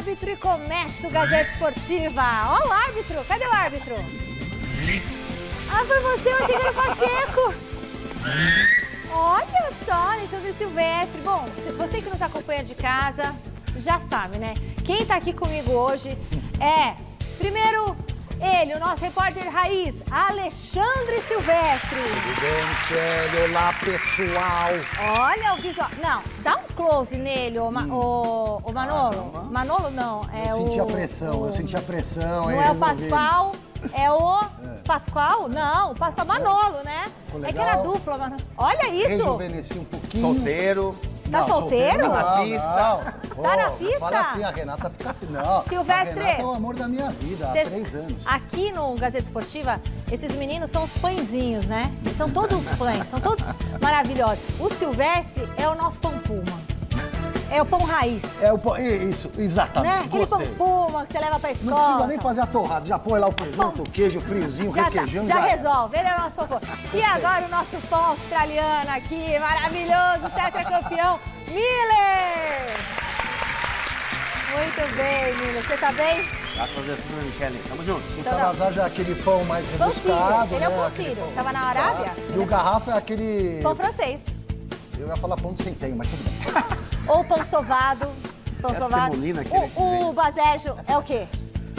árbitro e começa o Gazeta Esportiva. Ó o árbitro, cadê o árbitro? Ah, foi você, eu achei que era o Pacheco. Olha só, Alexandre Silvestre. Bom, você que nos acompanha de casa, já sabe, né? Quem tá aqui comigo hoje é, primeiro, ele, o nosso repórter raiz, Alexandre Silvestre. Tudo bem, Michele? Olá, pessoal. Olha o visual. Não, dá um close nele, o Manolo. Manolo não, é eu senti a pressão, eu senti a pressão. Não é o Pascoal, é o Pascoal? Não, o Pascoal Manolo, né? É que era dupla, Manolo. Olha isso. Rejuvenesci um pouquinho. Solteiro. Tá solteiro? Não, na pista. Não. Tá na pista? Fala assim, a Renata fica... Não, Silvestre, a Renata é o amor da minha vida, há 3 anos. Aqui no Gazeta Esportiva, esses meninos são os pãezinhos, né? Eles são todos os pães, são todos maravilhosos. O Silvestre é o nosso pão puma. É o pão raiz. É o pão, isso, exatamente, né? Aquele gostei. pão puma que você leva pra escola. Não precisa nem fazer a torrada, já põe lá o presunto, o queijo, o friozinho, o requeijão. Já resolve, ele é o nosso pão puma. E agora o nosso pão australiano aqui, maravilhoso, tetracampeão, Miller! Muito bem, Miller. Você tá bem? Graças a Deus, Michele. Tamo junto. O Salazar já é aquele pão mais rebuscado. Ele é o né? pão Aquele sírio. pão Tava na Arábia? E o garrafa é aquele... Pão francês. Eu ia falar pão de centeio, mas tudo bem. Ou pão sovado. Pão É sovado. semolina, aquele que O vem. basejo é o quê?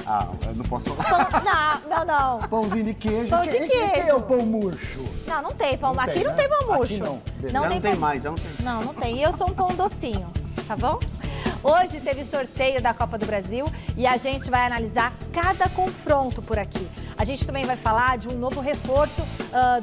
Ah, eu não posso falar. Não. Pãozinho de queijo. Pão de E quem queijo. é o pão murcho? Não tem pão. Não Aqui tem, não né? tem pão murcho. Aqui não. Beleza. Já não tem pão- mais, já não tem. Não tem. E eu sou um pão docinho, tá bom? Hoje teve sorteio da Copa do Brasil e a gente vai analisar cada confronto por aqui. A gente também vai falar de um novo reforço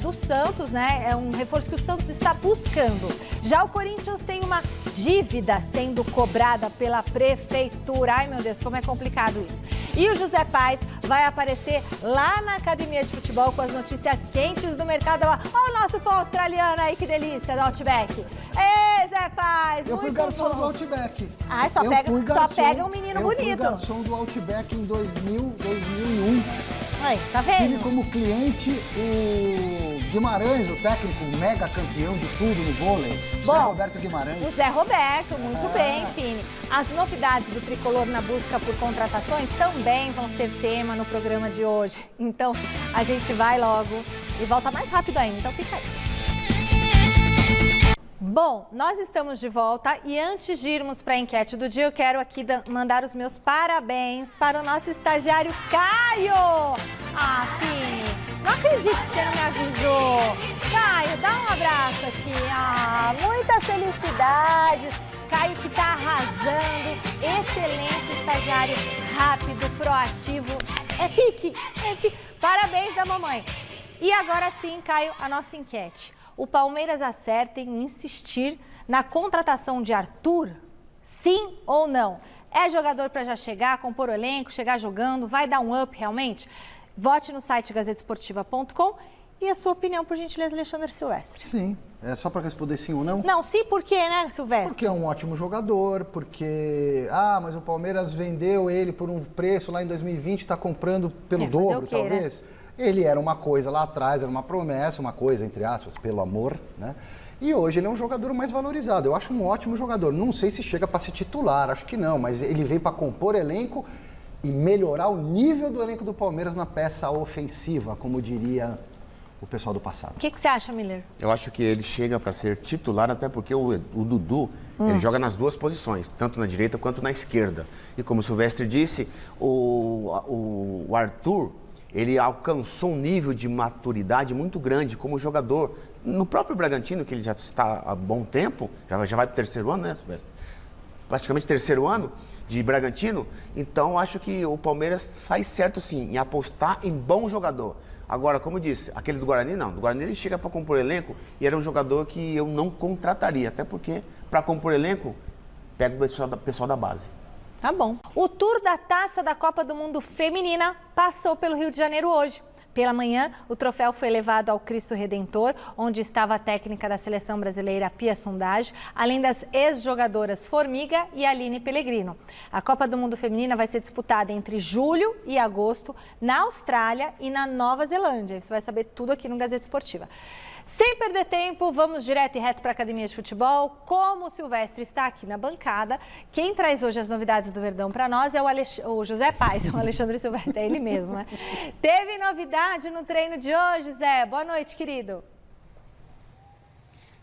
do Santos, né? É um reforço que o Santos está buscando. Já o Corinthians tem uma dívida sendo cobrada pela prefeitura. Ai, meu Deus, como é complicado isso. E o José Paes vai aparecer lá na academia de futebol com as notícias quentes do mercado. Olha o nosso pão australiano aí, que delícia, do Outback. Ê, Zé Paes, Eu fui muito garçom bom. do Outback. Ai, só pega um menino bonito. Eu fui garçom do Outback em 2001. Aí, tá Tive vendo? como cliente o Guimarães, o técnico mega campeão de tudo no vôlei. Bom, Zé Roberto Guimarães. O Zé Roberto, muito bem, Fini. As novidades do Tricolor na busca por contratações também vão ser tema no programa de hoje. Então, a gente vai logo e volta mais rápido ainda, então fica aí. Bom, nós estamos de volta e antes de irmos para a enquete do dia, eu quero aqui mandar os meus parabéns para o nosso estagiário Caio. Ah, Fini, não acredito que você não me avisou. Caio, dá um abraço aqui. Ah, muitas felicidades. Caio que está arrasando, excelente estagiário, rápido, proativo, é pique. Parabéns da mamãe. E agora sim, Caio, a nossa enquete. O Palmeiras acerta em insistir na contratação de Arthur? Sim ou não? É jogador para já chegar, compor o elenco, chegar jogando, vai dar um up realmente? Vote no site gazetesportiva.com e a sua opinião, por gentileza, Alexandre Silvestre. Sim, é só para responder sim ou não? Não, sim, por quê, né, Silvestre? Porque é um ótimo jogador, porque... mas o Palmeiras vendeu ele por um preço lá em 2020, está comprando pelo dobro, quê, talvez. Né? Ele era uma coisa lá atrás, era uma promessa, uma coisa, entre aspas, pelo amor, né? E hoje ele é um jogador mais valorizado. Eu acho um ótimo jogador. Não sei se chega para ser titular, acho que não, mas ele vem para compor elenco e melhorar o nível do elenco do Palmeiras na peça ofensiva, como diria o pessoal do passado. O que você acha, Miller? Eu acho que ele chega para ser titular, até porque o Dudu, ele joga nas duas posições, tanto na direita quanto na esquerda. E como o Silvestre disse, o Arthur, ele alcançou um nível de maturidade muito grande como jogador. No próprio Bragantino, que ele já está há bom tempo, já vai para o 3º ano, né, Silvestre? Praticamente 3º ano de Bragantino. Então, acho que o Palmeiras faz certo, sim, em apostar em bom jogador. Agora, como eu disse, aquele do Guarani, não. Do Guarani ele chega para compor elenco e era um jogador que eu não contrataria. Até porque, para compor elenco, pega o pessoal da base. Tá bom. O tour da Taça da Copa do Mundo Feminina passou pelo Rio de Janeiro hoje. Pela manhã, o troféu foi levado ao Cristo Redentor, onde estava a técnica da seleção brasileira Pia Sundhage, além das ex-jogadoras Formiga e Aline Pellegrino. A Copa do Mundo Feminina vai ser disputada entre julho e agosto na Austrália e na Nova Zelândia. Você vai saber tudo aqui no Gazeta Esportiva. Sem perder tempo, vamos direto e reto para a Academia de Futebol. Como o Silvestre está aqui na bancada, quem traz hoje as novidades do Verdão para nós é o José Paes, o Alexandre Silvestre, é ele mesmo, né? Teve novidade no treino de hoje, Zé. Boa noite, querido.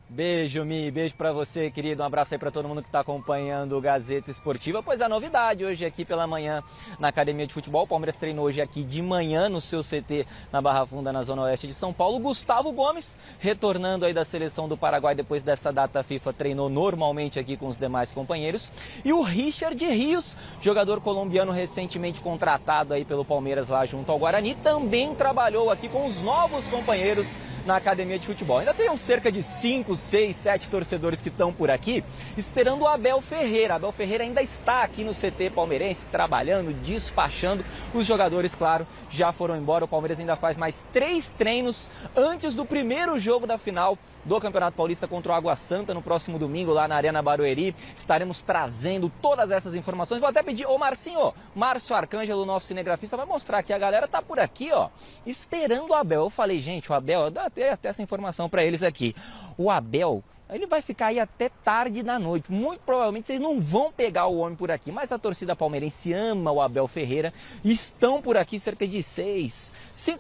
Beijo, Mi, beijo pra você, querido. Um abraço aí pra todo mundo que tá acompanhando o Gazeta Esportiva. Pois a novidade hoje aqui pela manhã na Academia de Futebol. O Palmeiras treinou hoje aqui de manhã no seu CT na Barra Funda, na Zona Oeste de São Paulo. Gustavo Gomes, retornando aí da seleção do Paraguai depois dessa data FIFA, treinou normalmente aqui com os demais companheiros. E o Richard Rios, jogador colombiano recentemente contratado aí pelo Palmeiras lá junto ao Guarani, também trabalhou aqui com os novos companheiros na Academia de Futebol. Ainda tem cerca de 5, 6, 7 torcedores que estão por aqui esperando o Abel Ferreira. Abel Ferreira ainda está aqui no CT palmeirense, trabalhando, despachando. Os jogadores, claro, já foram embora. O Palmeiras ainda faz mais 3 treinos antes do primeiro jogo da final do Campeonato Paulista contra o Água Santa no próximo domingo lá na Arena Barueri. Estaremos trazendo todas essas informações. Vou até pedir, Marcinho, Márcio Arcângelo, nosso cinegrafista, vai mostrar que a galera tá por aqui, ó, esperando o Abel. Eu falei, gente, o Abel, dá até essa informação para eles aqui. O Abel, ele vai ficar aí até tarde da noite. Muito provavelmente vocês não vão pegar o homem por aqui, mas a torcida palmeirense ama o Abel Ferreira. Estão por aqui cerca de 5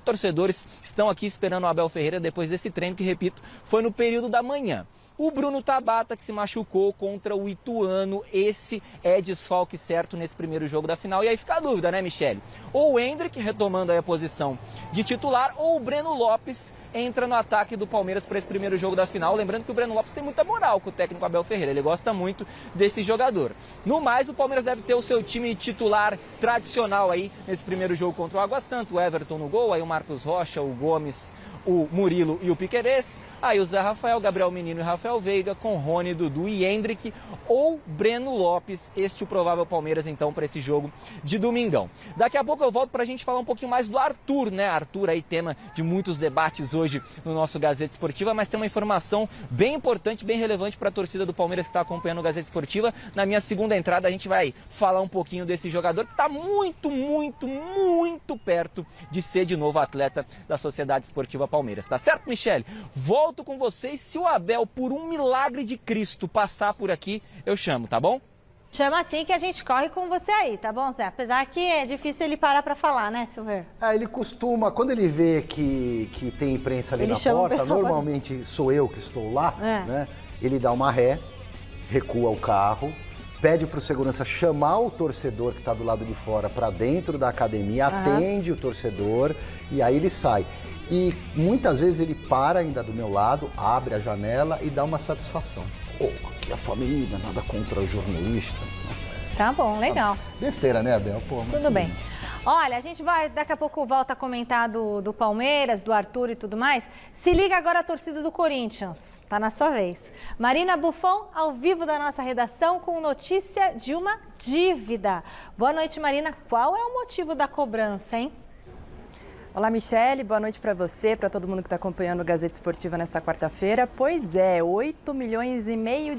torcedores estão aqui esperando o Abel Ferreira depois desse treino que, repito, foi no período da manhã. O Bruno Tabata, que se machucou contra o Ituano, esse é desfalque certo nesse primeiro jogo da final. E aí fica a dúvida, né, Michele? Ou o Endrick, retomando aí a posição de titular, ou o Breno Lopes entra no ataque do Palmeiras para esse primeiro jogo da final. Lembrando que o Breno Lopes tem muita moral com o técnico Abel Ferreira, ele gosta muito desse jogador. No mais, o Palmeiras deve ter o seu time titular tradicional aí nesse primeiro jogo contra o Água Santa. O Everton no gol, aí o Marcos Rocha, o Gomes, o Murilo e o Piquerez. Aí o Zé Rafael, Gabriel Menino e Rafael Veiga, com Rony, Dudu e Endrick, ou Breno Lopes, este o provável Palmeiras então para esse jogo de domingão. Daqui a pouco eu volto para a gente falar um pouquinho mais do Arthur, né? Arthur aí, tema de muitos debates hoje no nosso Gazeta Esportiva, mas tem uma informação bem importante, bem relevante para a torcida do Palmeiras que está acompanhando o Gazeta Esportiva. Na minha segunda entrada a gente vai falar um pouquinho desse jogador que está muito, muito, muito perto de ser de novo atleta da Sociedade Esportiva Palmeiras, tá certo, Michele? Volto com vocês, se o Abel, por um milagre de Cristo, passar por aqui, eu chamo, tá bom? Chama assim que a gente corre com você aí, tá bom, Zé? Apesar que é difícil ele parar pra falar, né, Silver? Ele costuma, quando ele vê que tem imprensa ali Ele na chama o porta, pessoal normalmente sou eu que estou lá, né? Ele dá uma ré, recua o carro, pede pro segurança chamar o torcedor que está do lado de fora para dentro da academia, atende o torcedor e aí ele sai. E muitas vezes ele para ainda do meu lado, abre a janela e dá uma satisfação. Aqui a família, nada contra o jornalista. Tá bom, legal. Besteira, né, Abel? Tudo bem. Olha, a gente vai, daqui a pouco volta a comentar do Palmeiras, do Arthur e tudo mais. Se liga agora a torcida do Corinthians, tá na sua vez. Marina Buffon, ao vivo da nossa redação, com notícia de uma dívida. Boa noite, Marina. Qual é o motivo da cobrança, hein? Olá, Michele, boa noite para você, para todo mundo que está acompanhando o Gazeta Esportiva nessa quarta-feira. Pois é, 8,5 milhões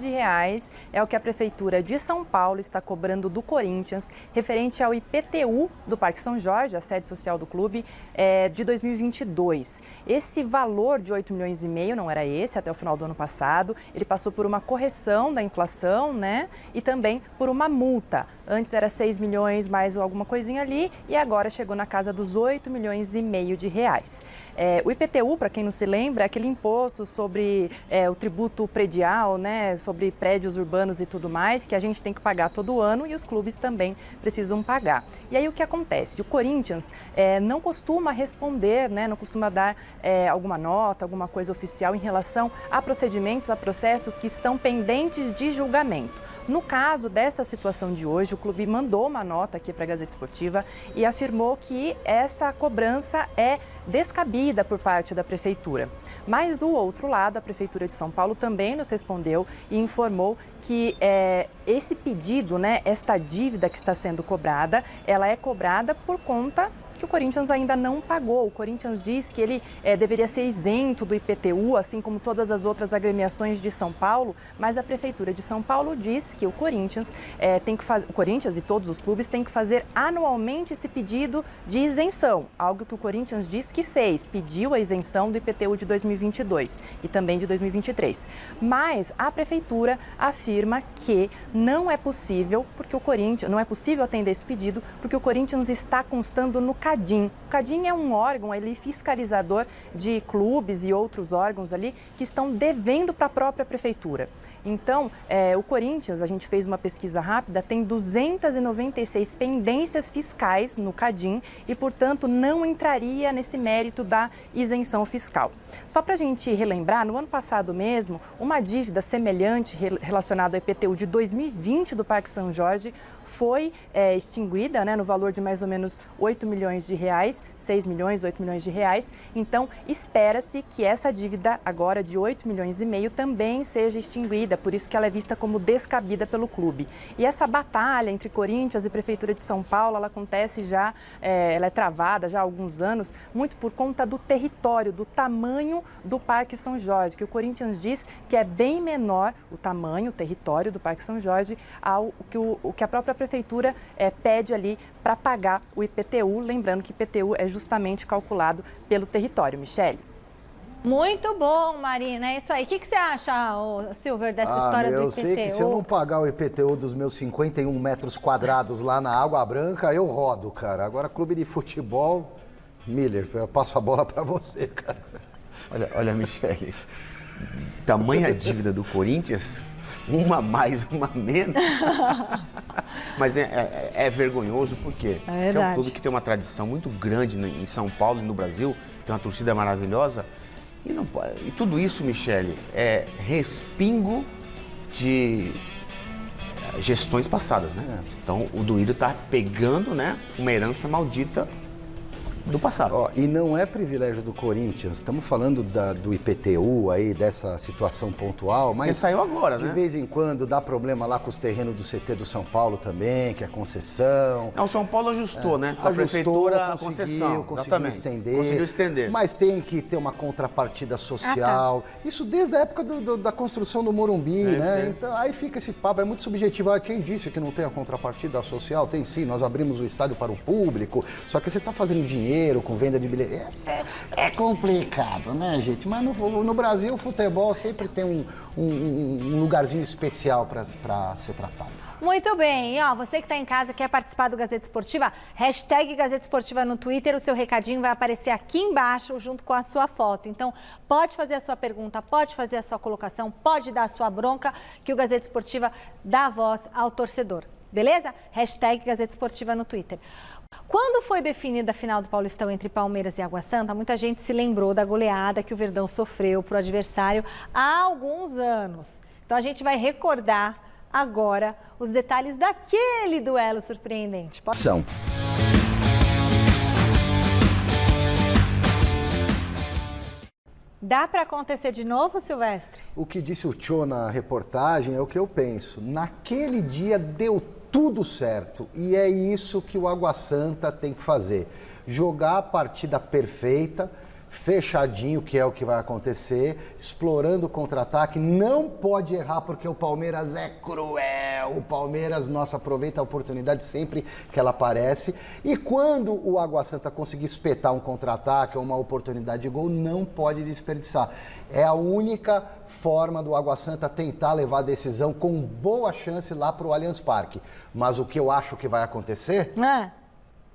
de reais é o que a Prefeitura de São Paulo está cobrando do Corinthians, referente ao IPTU do Parque São Jorge, a sede social do clube, de 2022. Esse valor de 8,5 milhões não era esse até o final do ano passado, ele passou por uma correção da inflação, né, e também por uma multa. Antes era 6 milhões mais alguma coisinha ali e agora chegou na casa dos 8,5 milhões de reais. O IPTU, para quem não se lembra, é aquele imposto sobre o tributo predial, né, sobre prédios urbanos e tudo mais, que a gente tem que pagar todo ano e os clubes também precisam pagar. E aí o que acontece? O Corinthians não costuma responder, né, não costuma dar alguma nota, alguma coisa oficial em relação a procedimentos, a processos que estão pendentes de julgamento. No caso desta situação de hoje, o clube mandou uma nota aqui para a Gazeta Esportiva e afirmou que essa cobrança é descabida por parte da Prefeitura. Mas, do outro lado, a Prefeitura de São Paulo também nos respondeu e informou que esse pedido, né, esta dívida que está sendo cobrada, ela é cobrada por conta que que o Corinthians ainda não pagou. O Corinthians diz que ele deveria ser isento do IPTU, assim como todas as outras agremiações de São Paulo, mas a Prefeitura de São Paulo diz que o Corinthians o Corinthians e todos os clubes têm que fazer anualmente esse pedido de isenção, algo que o Corinthians diz que fez, pediu a isenção do IPTU de 2022 e também de 2023. Mas a Prefeitura afirma que não é possível, não é possível atender esse pedido, porque o Corinthians está constando no CADIM. O CADIM é um órgão ali fiscalizador de clubes e outros órgãos ali que estão devendo para a própria Prefeitura. Então, o Corinthians, a gente fez uma pesquisa rápida, tem 296 pendências fiscais no CADIM e, portanto, não entraria nesse mérito da isenção fiscal. Só para a gente relembrar, no ano passado mesmo, uma dívida semelhante relacionada ao IPTU de 2020 do Parque São Jorge foi extinguida, né, no valor de mais ou menos 8 milhões de reais, 6 milhões, 8 milhões de reais. Então, espera-se que essa dívida agora de 8 milhões e meio também seja extinguida, por isso que ela é vista como descabida pelo clube. E essa batalha entre Corinthians e Prefeitura de São Paulo, ela acontece já, ela é travada já há alguns anos, muito por conta do território, do tamanho do Parque São Jorge, que o Corinthians diz que é bem menor o tamanho, o território do Parque São Jorge, ao que a própria Prefeitura pede ali para pagar o IPTU, lembrando que IPTU é justamente calculado pelo território. Michele. Muito bom, Marina. É isso aí. O que você acha, Silver, dessa história do IPTU? Eu sei que se eu não pagar o IPTU dos meus 51 metros quadrados lá na Água Branca, eu rodo, cara. Agora, clube de futebol, Miller, eu passo a bola para você, cara. Olha, Michele, tamanha dívida do Corinthians, uma mais, uma menos. Mas é vergonhoso porque é um clube que tem uma tradição muito grande em São Paulo e no Brasil, tem uma torcida maravilhosa. E tudo isso, Michele, é respingo de gestões passadas, né? Então, o Duílio está pegando, né, uma herança maldita do passado. E não é privilégio do Corinthians, estamos falando do IPTU aí, dessa situação pontual, mas... Ele saiu agora, né? De vez em quando dá problema lá com os terrenos do CT do São Paulo também, que é concessão. O São Paulo ajustou, né? Com a Prefeitura, a concessão. Conseguiu estender. Mas tem que ter uma contrapartida social. Isso desde a época da construção do Morumbi, né? Então aí fica esse papo, é muito subjetivo. Quem disse que não tem a contrapartida social? Tem sim, nós abrimos o estádio para o público, só que você está fazendo dinheiro com venda de bilhete. É complicado, né, gente? Mas no Brasil o futebol sempre tem um lugarzinho especial para ser tratado. Muito bem, você que está em casa, quer participar do Gazeta Esportiva, hashtag Gazeta Esportiva no Twitter, o seu recadinho vai aparecer aqui embaixo junto com a sua foto. Então, pode fazer a sua pergunta, pode fazer a sua colocação, pode dar a sua bronca, que o Gazeta Esportiva dá voz ao torcedor. Beleza? Hashtag Gazeta Esportiva no Twitter. Quando foi definida a final do Paulistão entre Palmeiras e Água Santa, muita gente se lembrou da goleada que o Verdão sofreu para o adversário há alguns anos. Então a gente vai recordar agora os detalhes daquele duelo surpreendente. São. Dá para acontecer de novo, Silvestre? O que disse o Tchô na reportagem é o que eu penso. Naquele dia deu tudo certo e é isso que o Água Santa tem que fazer. Jogar a partida perfeita, fechadinho, que é o que vai acontecer, explorando o contra-ataque, não pode errar porque o Palmeiras é cruel, o Palmeiras, nossa, aproveita a oportunidade sempre que ela aparece e quando o Água Santa conseguir espetar um contra-ataque ou uma oportunidade de gol, não pode desperdiçar. É a única forma do Água Santa tentar levar a decisão com boa chance lá para o Allianz Parque. Mas o que eu acho que vai acontecer,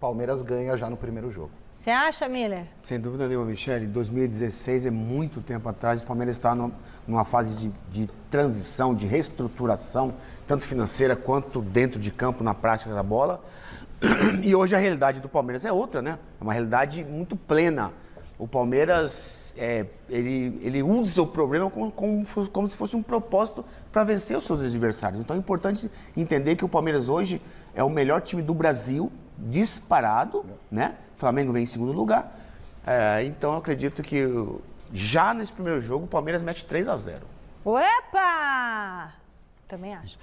Palmeiras ganha já no primeiro jogo. Você acha, Miller? Sem dúvida nenhuma, Michele. 2016 é muito tempo atrás. O Palmeiras está numa fase de transição, de reestruturação, tanto financeira quanto dentro de campo, na prática da bola. E hoje a realidade do Palmeiras é outra, né? É uma realidade muito plena. O Palmeiras, ele usa o problema como se fosse um propósito para vencer os seus adversários. Então é importante entender que o Palmeiras hoje é o melhor time do Brasil, disparado, né? O Flamengo vem em segundo lugar. Então eu acredito que já nesse primeiro jogo o Palmeiras mete 3-0. Opa! Também acho.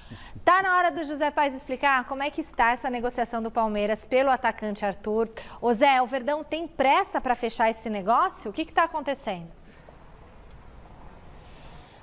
Tá na hora do José Paes explicar como é que está essa negociação do Palmeiras pelo atacante Arthur. Ô Zé, o Verdão tem pressa para fechar esse negócio? O que está acontecendo?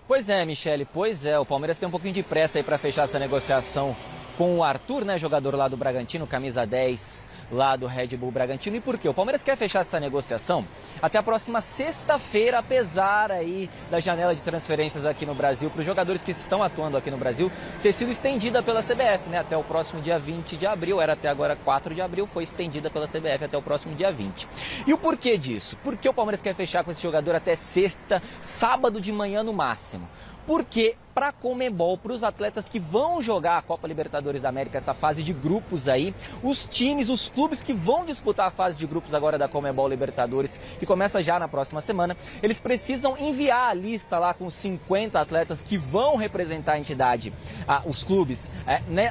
Pois é, Michele, pois é. O Palmeiras tem um pouquinho de pressa aí para fechar essa negociação com o Arthur, né, jogador lá do Bragantino, camisa 10 lá do Red Bull Bragantino. E por quê? O Palmeiras quer fechar essa negociação até a próxima sexta-feira, apesar aí da janela de transferências aqui no Brasil, para os jogadores que estão atuando aqui no Brasil, ter sido estendida pela CBF, né, até o próximo dia 20 de abril, era até agora 4 de abril, foi estendida pela CBF até o próximo dia 20. E o porquê disso? Porque o Palmeiras quer fechar com esse jogador até sexta, sábado de manhã no máximo. Porque para a Conmebol, para os atletas que vão jogar a Copa Libertadores da América, essa fase de grupos aí, os times, os clubes que vão disputar a fase de grupos agora da Conmebol Libertadores, que começa já na próxima semana, eles precisam enviar a lista lá com 50 atletas que vão representar a entidade, os clubes,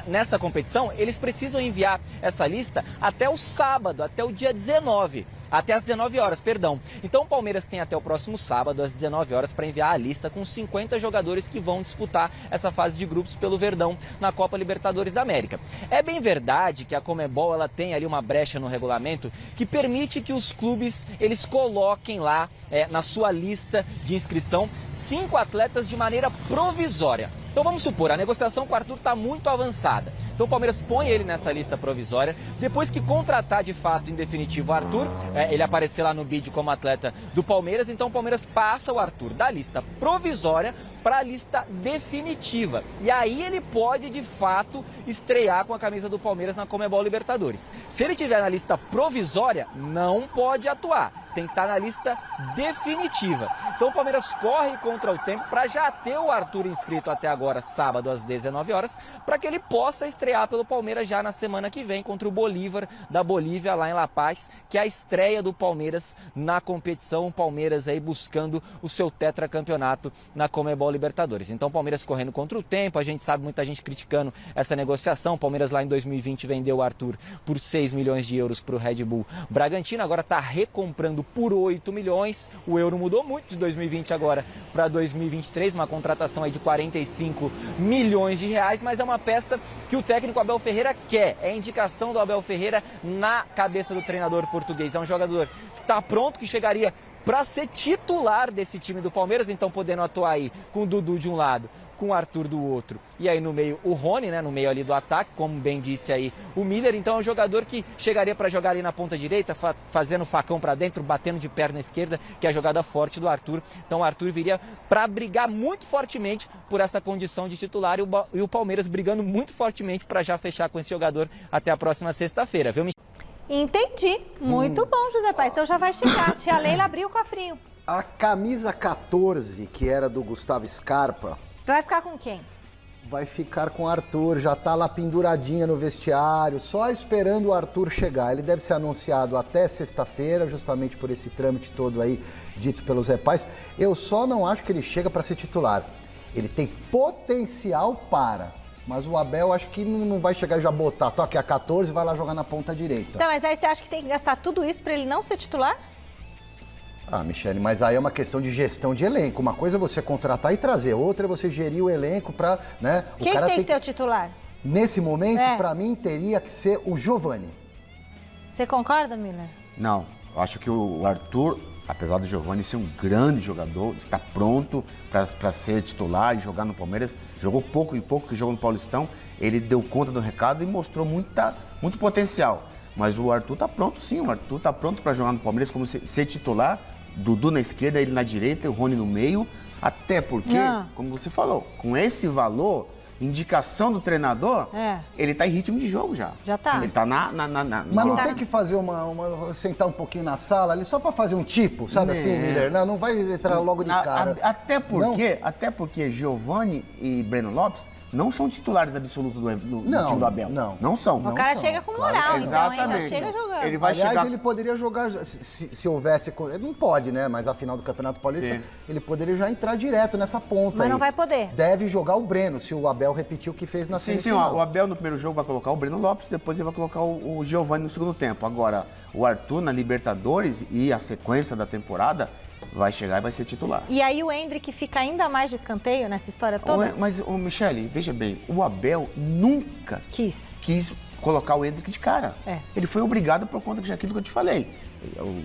nessa competição. Eles precisam enviar essa lista até o sábado, até o dia 19, até às 19 horas, perdão. Então o Palmeiras tem até o próximo sábado, às 19 horas, para enviar a lista com 50 jogadores que vão disputar essa fase de grupos pelo Verdão na Copa Libertadores da América. É bem verdade que a Conmebol ela tem ali uma brecha no regulamento que permite que os clubes eles coloquem lá na sua lista de inscrição 5 atletas de maneira provisória. Então vamos supor, a negociação com o Arthur está muito avançada. Então o Palmeiras põe ele nessa lista provisória. Depois que contratar de fato em definitivo o Arthur, ele aparecer lá no bid como atleta do Palmeiras, então o Palmeiras passa o Arthur da lista provisória para a lista definitiva. E aí ele pode de fato estrear com a camisa do Palmeiras na Conmebol Libertadores. Se ele estiver na lista provisória, não pode atuar. Tem que estar na lista definitiva. Então o Palmeiras corre contra o tempo para já ter o Arthur inscrito até agora, sábado às 19 horas, para que ele possa estrear pelo Palmeiras já na semana que vem contra o Bolívar da Bolívia lá em La Paz, que é a estreia do Palmeiras na competição. O Palmeiras aí buscando o seu tetracampeonato na Conmebol Libertadores. Então o Palmeiras correndo contra o tempo, a gente sabe muita gente criticando essa negociação. O Palmeiras lá em 2020 vendeu o Arthur por 6 milhões de euros para o Red Bull Bragantino, agora está recomprando por 8 milhões. O euro mudou muito de 2020 agora para 2023, uma contratação aí de 45 milhões de reais, mas é uma peça que o técnico Abel Ferreira quer. É a indicação do Abel Ferreira na cabeça do treinador português. É um jogador que está pronto, que chegaria para ser titular desse time do Palmeiras, então podendo atuar aí com o Dudu de um lado, com o Arthur do outro, e aí no meio o Rony, né, no meio ali do ataque, como bem disse aí o Miller. Então é um jogador que chegaria para jogar ali na ponta direita, fazendo facão para dentro, batendo de perna esquerda, que é a jogada forte do Arthur. Então o Arthur viria para brigar muito fortemente por essa condição de titular, e o Palmeiras brigando muito fortemente para já fechar com esse jogador até a próxima sexta-feira, viu, Michele? Entendi. Muito bom, José Paes. Então já vai chegar. Tia Leila abriu o cofrinho. A camisa 14, que era do Gustavo Scarpa, Vai ficar com quem? vai ficar com o Arthur, já tá lá penduradinha no vestiário, só esperando o Arthur chegar. Ele deve ser anunciado até sexta-feira, justamente por esse trâmite todo aí, dito pelos Zé Paes. Eu só não acho que ele chega para ser titular. Ele tem potencial para... Mas o Abel acho que não vai chegar e já botar, tá aqui a 14 e vai lá jogar na ponta direita. Então, mas aí você acha que tem que gastar tudo isso para ele não ser titular? Ah, Michele, mas aí é uma questão de gestão de elenco. Uma coisa é você contratar e trazer, outra é você gerir o elenco para, né? Quem tem que ser o titular? Nesse momento, para mim, teria que ser o Giovani. Você concorda, Miller? Não, eu acho que o Arthur, apesar do Giovani ser um grande jogador, está pronto para ser titular e jogar no Palmeiras. Jogou pouco que jogou no Paulistão. Ele deu conta do recado e mostrou muito potencial. Mas o Arthur está pronto sim, o Arthur está pronto para jogar no Palmeiras como ser titular. Dudu na esquerda, ele na direita, o Rony no meio. Até porque, como você falou, com esse valor... indicação do treinador, ele tá em ritmo de jogo já. Já tá. Ele tá Mas não tem que fazer sentar um pouquinho na sala ali, só para fazer um tipo, sabe assim, Miller? Não vai entrar logo de cara. Até porque Giovani e Breno Lopes não são titulares absolutos do time do Abel. Não são. O cara chega com moral, exatamente. Então, já chega jogando. Ele vai Aliás, chegar... ele poderia jogar, se houvesse... Não pode, né? Mas a final do Campeonato Paulista, ele poderia já entrar direto nessa ponta. Mas aí. não vai poder. Deve jogar o Breno, se o Abel repetir o que fez na semifinal. Sim, o Abel no primeiro jogo vai colocar o Breno Lopes, depois ele vai colocar o Giovani no segundo tempo. Agora, o Arthur na Libertadores e a sequência da temporada, vai chegar e vai ser titular. E aí o Endrick fica ainda mais de escanteio nessa história toda? Mas, Michele, veja bem, o Abel nunca Quis colocar o Endrick de cara. É. Ele foi obrigado por conta daquilo que eu te falei.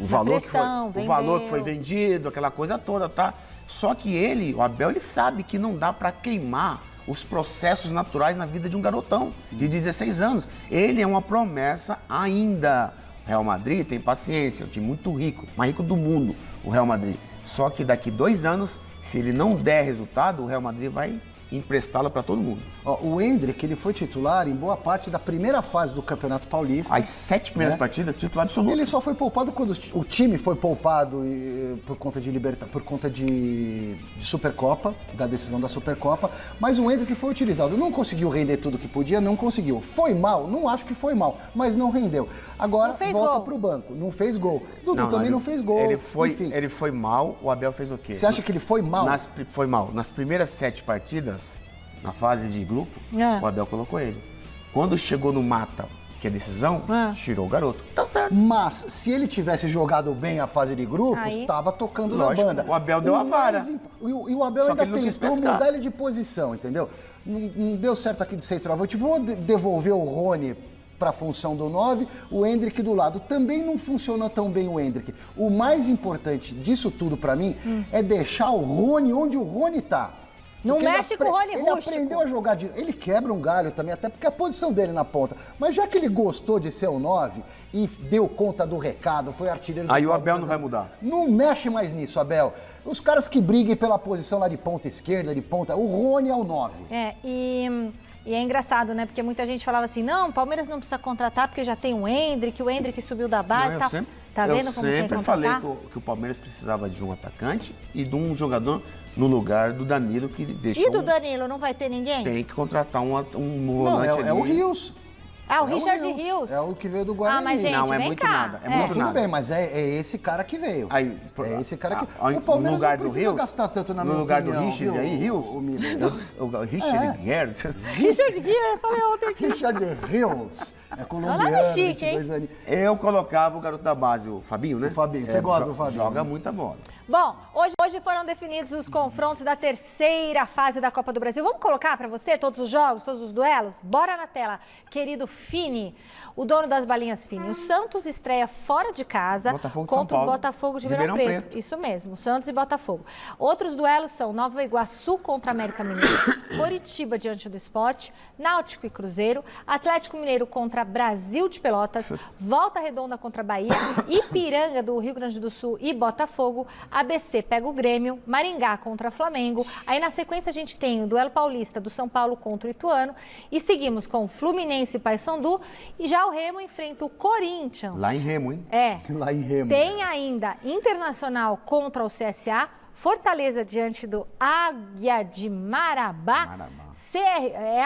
O valor que foi vendido, aquela coisa toda, tá? Só que o Abel, ele sabe que não dá para queimar os processos naturais na vida de um garotão de 16 anos. Ele é uma promessa ainda. O Real Madrid tem paciência, é um time muito rico, mais rico do mundo, o Real Madrid. Só que daqui 2 anos, se ele não der resultado, o Real Madrid vai emprestá-lo para todo mundo. Ó, o Endrick, ele foi titular em boa parte da primeira fase do Campeonato Paulista. As 7 primeiras partidas, titular absoluto. Ele só foi poupado quando o time foi poupado por conta de Supercopa, da decisão da Supercopa, mas o Endrick foi utilizado. Não conseguiu render tudo que podia, não conseguiu. Foi mal? Não acho que foi mal, mas não rendeu. Agora volta pro banco, não fez gol. Dudu também não fez gol. Ele foi mal, o Abel fez o quê? Você acha que ele foi mal? Foi mal. Nas primeiras 7 partidas, na fase de grupo, o Abel colocou ele. Quando chegou no mata, que é decisão, tirou o garoto. Tá certo. Mas se ele tivesse jogado bem a fase de grupos, estava tocando na banda. O Abel deu a vara. E o Abel Só ainda que ele não quis tentou pescar. mudar ele de posição, entendeu? Não deu certo aqui de centroavante. Vou devolver o Rony para a função do 9, o Endrick do lado. Também não funcionou tão bem o Endrick. O mais importante disso tudo para mim é deixar o Rony onde o Rony tá. Não Porque mexe com o Rony Ele rústico. aprendeu a jogar Ele quebra um galho também, até porque é a posição dele na ponta. Mas já que ele gostou de ser o 9 e deu conta do recado, foi artilheiro do Aí o Palmeiras, Abel não vai mudar. Não mexe mais nisso, Abel. Os caras que briguem pela posição lá de ponta esquerda, de ponta... O Rony é o 9. E é engraçado, né? Porque muita gente falava assim, não, o Palmeiras não precisa contratar porque já tem o Endrick subiu da base e tal. Tá vendo como tem que sempre falei contratar? que o Palmeiras precisava de um atacante e de um jogador no lugar do Danilo, que deixou... E do Danilo, não vai ter ninguém? Tem que contratar um Não, volante é o Rios. Ah, o Richard Rios. É o que veio do Guarani. Ah, mas gente, Não, é vem muito cá. nada, é Não, muito tudo nada. bem, mas é esse cara que veio. É esse cara que... No O Palmeiras lugar não do precisa Rios, gastar tanto na no minha lugar opinião, do Richard viu, aí, Rios, o Miller? o Richard Gerrits. Richard Gere, falei ontem aqui. Richard Rios. É colombiano, Olha, chique, 22 anos. Eu colocava o garoto da base, o Fabinho, né? O Fabinho, você gosta do Fabinho, Joga né? muita bola. Bom, hoje foram definidos os confrontos da terceira fase da Copa do Brasil. Vamos colocar para você todos os jogos, todos os duelos? Bora na tela. Querido Fini, o dono das balinhas Fini. O Santos estreia fora de casa Botafogo de São contra o Paulo. Botafogo de Ribeirão Preto. Isso mesmo, Santos e Botafogo. Outros duelos são Nova Iguaçu contra América Mineiro, Coritiba diante do Sport, Náutico e Cruzeiro, Atlético Mineiro contra Brasil de Pelotas, Volta Redonda contra Bahia, Ipiranga do Rio Grande do Sul e Botafogo, ABC pega o Grêmio, Maringá contra Flamengo. Aí na sequência a gente tem o duelo paulista do São Paulo contra o Ituano e seguimos com Fluminense e Paysandu e já o Remo enfrenta o Corinthians. Lá em Remo, hein? Lá em Remo. Tem ainda Internacional contra o CSA, Fortaleza diante do Águia de Marabá.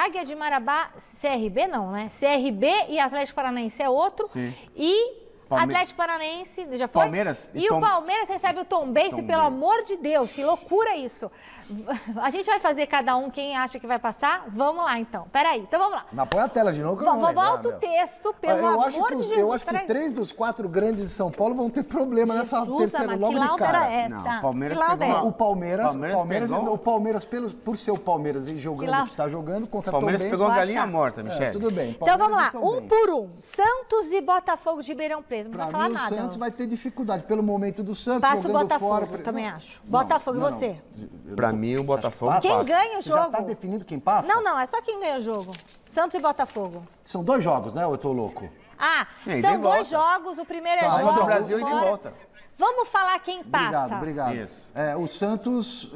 Águia de Marabá, CRB não, né? CRB e Atlético Paranaense é outro. Sim. E Atlético Paranaense, já foi? Palmeiras E o Palmeiras recebe o Tombense, pelo amor de Deus, que loucura isso. A gente vai fazer cada um quem acha que vai passar? Vamos lá, então. Peraí, então vamos lá. Mas põe a tela de novo que eu não vou lembrar, Volta o meu. texto, pelo eu amor acho de que Jesus. Eu acho que peraí. 3 dos 4 grandes de São Paulo vão ter problema nessa Jesus, terceira amado, logo que de lauda cara. era essa? Não, o Palmeiras Que lauda pegou é uma- essa? O Palmeiras por ser o Palmeiras e jogando o que está jogando contra O Palmeiras Tombense, pegou a vai galinha achar. morta, Michele. Tudo bem. Então vamos lá, Palmeiras e um Tombense. por um. Santos e Botafogo de Ribeirão Preto. Não Pra precisa falar mim, o nada. Santos vai ter dificuldade pelo momento do Santos. Passa o jogando Botafogo, fora. também Não, acho. não, Botafogo, não, e você? Pra mim, o Botafogo Quem passa. Quem ganha o Você jogo? já tá definido quem passa? Não, é só quem ganha o jogo. Santos e Botafogo. São 2 jogos, né? Ou eu tô louco? Ah, Sim, são de 2 volta. jogos. O primeiro é Tá, jogo do Brasil e de fora. volta. Vamos falar quem passa. Obrigado. Isso. O Santos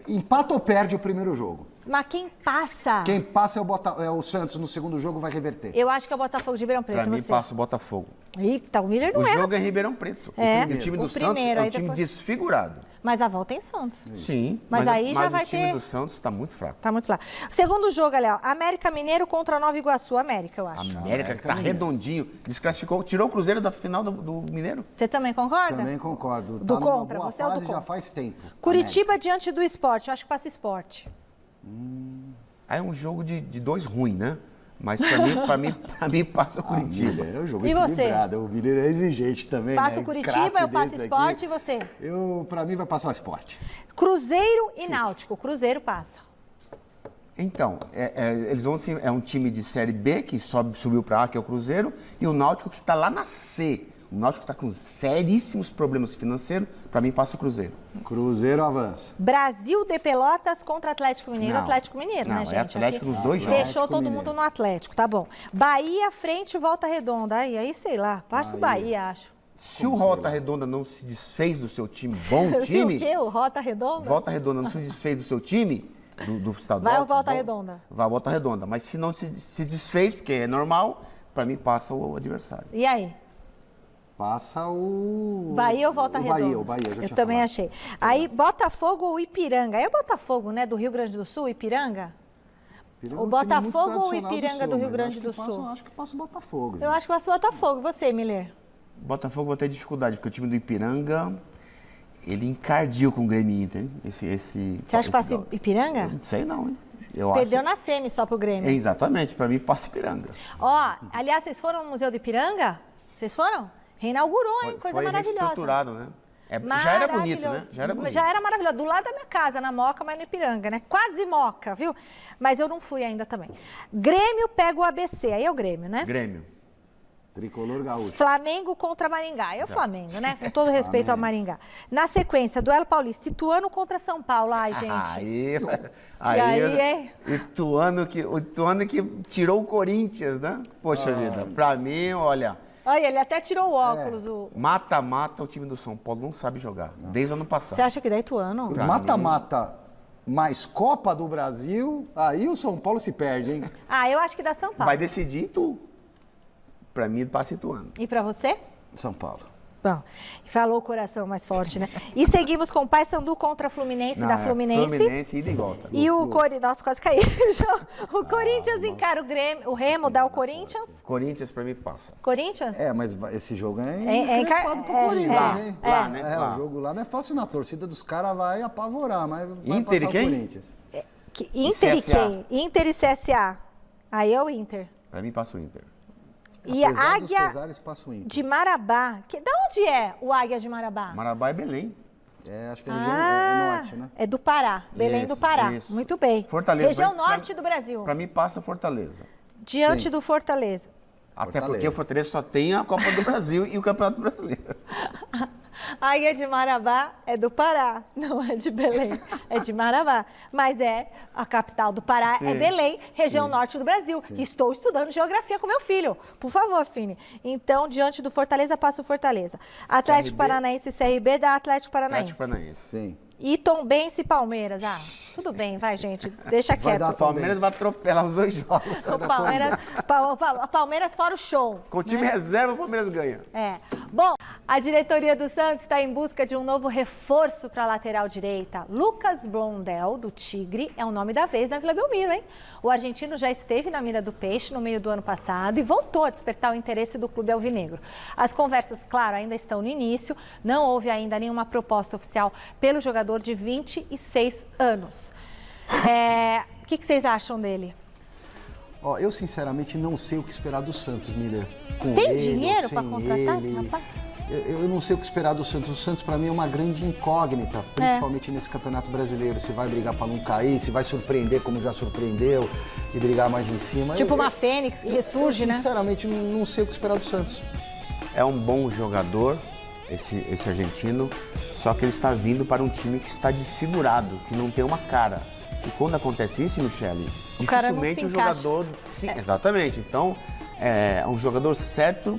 empata ou perde o primeiro jogo. Mas quem passa? Quem passa é o Santos no segundo jogo, vai reverter. Eu acho que é o Botafogo de Ribeirão Preto. Pra mim, você? passa o Botafogo. Eita, o Miller não O é. jogo é em Ribeirão Preto. É. O time do O Santos primeiro, é um aí time depois- desfigurado. Mas a volta é em Santos. Sim. Mas aí já vai o time ter- do Santos tá muito fraco. Tá muito lá. O segundo jogo, ali, ó. América Mineiro contra Nova Iguaçu. América, eu acho. América que tá redondinho, desclassificou, tirou o Cruzeiro da final do Mineiro. Você também concorda? Também concordo. Do Tá numa contra, boa você é o do fase já contra. faz tempo. Curitiba diante do Sport. Eu acho que passa o Sport. Aí é um jogo de 2 ruim, né? Mas pra mim passa o Curitiba. É um jogo E você? equilibrado. O Mineiro é exigente também, Passa né? o Curitiba, Craque eu passo desse Sport aqui. e você? Pra mim vai passar o Sport. Cruzeiro e Náutico. Cruzeiro passa. Então, eles vão é um time de Série B que subiu para A, que é o Cruzeiro, e o Náutico que está lá na C. O Náutico está com seríssimos problemas financeiros, para mim passa o Cruzeiro. Cruzeiro avança. Brasil de Pelotas contra Atlético Mineiro. Não. Atlético Mineiro, Não, né, é gente? Atlético Aqui nos dois jogos. fechou todo Mineiro. mundo no Atlético, tá bom. Bahia, frente, Volta Redonda. Aí sei lá, passa o Bahia, acho. Se o Volta Redonda não se desfez do seu time, bom Se o time, quê? O Rota Redonda? Volta Redonda não se desfez do seu time, do estadual. Vai o Volta bom, Redonda. Vai o Volta Redonda. Mas se não se desfez, porque é normal, para mim passa o adversário. E aí? Passa o... Bahia ou Volta Redonda? O Bahia, já Eu tinha também falado. achei. Aí, Botafogo ou Ipiranga? Aí é Botafogo, né? Do Rio Grande do Sul, Ipiranga? Ipiranga O é um time muito Botafogo ou tradicional do Ipiranga do Sul, Rio mas Grande acho do que passa- Sul? Acho que passa o Botafogo. Eu acho que passa o Botafogo. Você, Miller? Botafogo vai ter dificuldade, porque o time do Ipiranga, ele encardiu com o Grêmio e Inter, hein? Você acha que passa o Ipiranga? Não sei não, hein? Eu Perdeu acho... na semi só pro Grêmio. Exatamente, para mim passa Ipiranga. Ó, aliás, vocês foram no Museu do Ipiranga? Vocês foram? Reinaugurou, hein? Coisa Foi maravilhosa. reestruturado, né? Já era bonito, né? Maravilhoso. Já era bonito. Já era maravilhoso. Do lado da minha casa, na Moca, mas no Ipiranga, né? Quase Moca, viu? Mas eu não fui ainda também. Grêmio pega o ABC. Aí é o Grêmio, né? Grêmio. Tricolor gaúcho. Flamengo contra Maringá. É o Flamengo, né? Com todo respeito ao Maringá. Na sequência, duelo paulista. Ituano contra São Paulo. Ai, gente. Aí, hein? o Ituano que tirou o Corinthians, né? Poxa vida, pra mim, olha, Olha, ele até tirou o óculos. mata-mata o time do São Paulo não sabe jogar, desde o ano passado. Você acha que dá Ituano? Pra Mata-mata mais Copa do Brasil, aí o São Paulo se perde, hein? Ah, eu acho que dá São Paulo. Vai decidir em tu. Pra mim, passa Ituano. E pra você? São Paulo. Bom, falou o coração mais forte, né? E seguimos com o Paysandu contra Fluminense, da Fluminense. Fluminense, ida e volta. E o Corinthians, nossa, quase caiu. O Corinthians encara o Grêmio, o Remo dá o Corinthians. Corinthians, pra mim, passa. Corinthians? Mas esse jogo é é, encrespado pro Corinthians, é, hein? lá, né? Lá. O jogo lá não é fácil, não. A torcida dos caras vai apavorar, mas vai Inter passar e quem? o Corinthians. Inter e CSA. quem? Inter e CSA. Aí é o Inter. Pra mim, passa o Inter. E Apesar a dos Águia pesares, passa o Inter. de Marabá. Da onde é o Águia de Marabá? Marabá é Belém. Acho que a região é norte, né? É do Pará, Belém do Isso, Pará. isso. Muito bem. Fortaleza. Região pra- norte do Brasil. Pra mim, passa Fortaleza. Diante Sim. do Fortaleza. Até Fortaleza. porque o Fortaleza só tem a Copa do Brasil e o Campeonato Brasileiro. Águia de Marabá é do Pará, não é de Belém, é de Marabá. Mas é a capital do Pará, é Sim. Belém, região norte do Brasil. Estou estudando geografia com meu filho. Por favor, Fini. Então, diante do Fortaleza, passa o Fortaleza. Atlético CRB. Paranaense e CRB dá Atlético Paranaense. Atlético Paranaense. Sim. E Tombense e Palmeiras. Ah, tudo bem, vai, gente. Deixa quieto. dar O Palmeiras vai atropelar os dois jogos. O Palmeiras fora o show. Com o time né? reserva, o Palmeiras ganha. É. Bom, a diretoria do Santos está em busca de um novo reforço para a lateral direita. Lucas Blondel, do Tigre, é o nome da vez na Vila Belmiro, hein? O argentino já esteve na mira do Peixe no meio do ano passado e voltou a despertar o interesse do clube alvinegro. As conversas, claro, ainda estão no início. Não houve ainda nenhuma proposta oficial pelo jogador de 26 anos. O que vocês acham dele? Ó, eu sinceramente não sei o que esperar do Santos, Miller. Com Tem ele, dinheiro ou para sem contratar esse ele. rapaz? Eu não sei o que esperar do Santos. O Santos, para mim, é uma grande incógnita, principalmente nesse Campeonato Brasileiro. Se vai brigar para não cair, se vai surpreender como já surpreendeu e brigar mais em cima. Tipo uma fênix que ressurge, né? Sinceramente, não sei o que esperar do Santos. É um bom jogador, esse argentino, só que ele está vindo para um time que está desfigurado, que não tem uma cara. E quando acontece isso, Michele, O cara não dificilmente se o encaixa. jogador... Sim, exatamente. Então, é um jogador certo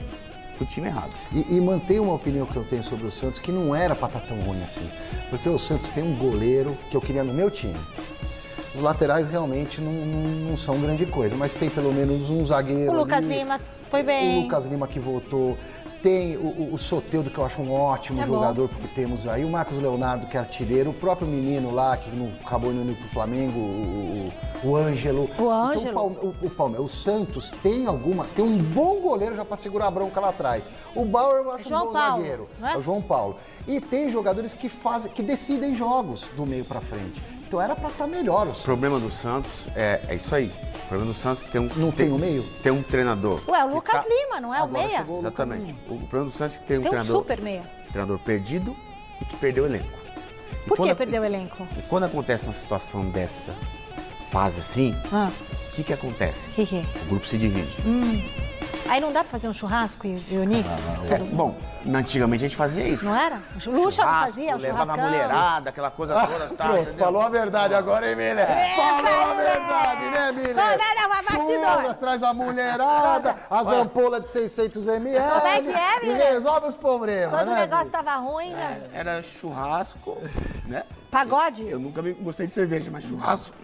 do time errado. E manter uma opinião que eu tenho sobre o Santos, que não era para estar tão ruim assim. Porque o Santos tem um goleiro que eu queria no meu time. Os laterais realmente não são grande coisa, mas tem pelo menos um zagueiro. O Lucas ali, Lima foi bem. O Lucas Lima que voltou. Tem o Soteldo, que eu acho um ótimo É bom. jogador, porque temos aí. O Marcos Leonardo, que é artilheiro. O próprio menino lá, que acabou indo pro Flamengo, o Ângelo. O Ângelo. Então, o Santos tem um bom goleiro já para segurar a bronca lá atrás. O Bauer eu acho João um bom Paulo, zagueiro. não é? É o João Paulo. E tem jogadores que decidem jogos do meio para frente. Então era para estar melhor. O problema do Santos é isso aí. O problema do Santos não tem o meio? Tem um treinador. Ué, o Lucas Lima, não é o Agora meia? chegou o Lucas Exatamente. Lima. O problema do Santos é que tem um Tem um treinador, super meia. treinador perdido e que perdeu o elenco. E Por que quando- perdeu o elenco? E quando acontece uma situação dessa, fase assim, Ah, o que acontece? que é? O grupo se divide. Aí não dá pra fazer um churrasco e reunir? Bom, antigamente a gente fazia isso. Não era? Lucha não Churrasco, fazia, um levava a churrascão. mulherada, aquela coisa toda. Tá, Pronto, entendeu? falou a verdade agora, hein, Miller? Falou a verdade, né, Miller? Não, bastidor. Churras, traz a mulherada, as ampolas de 600 ml. Como é que é, E Miller? resolve os problemas, Quando o né, negócio Miller? tava ruim, né? Era churrasco, né? Pagode? Eu nunca gostei de cerveja, mas churrasco.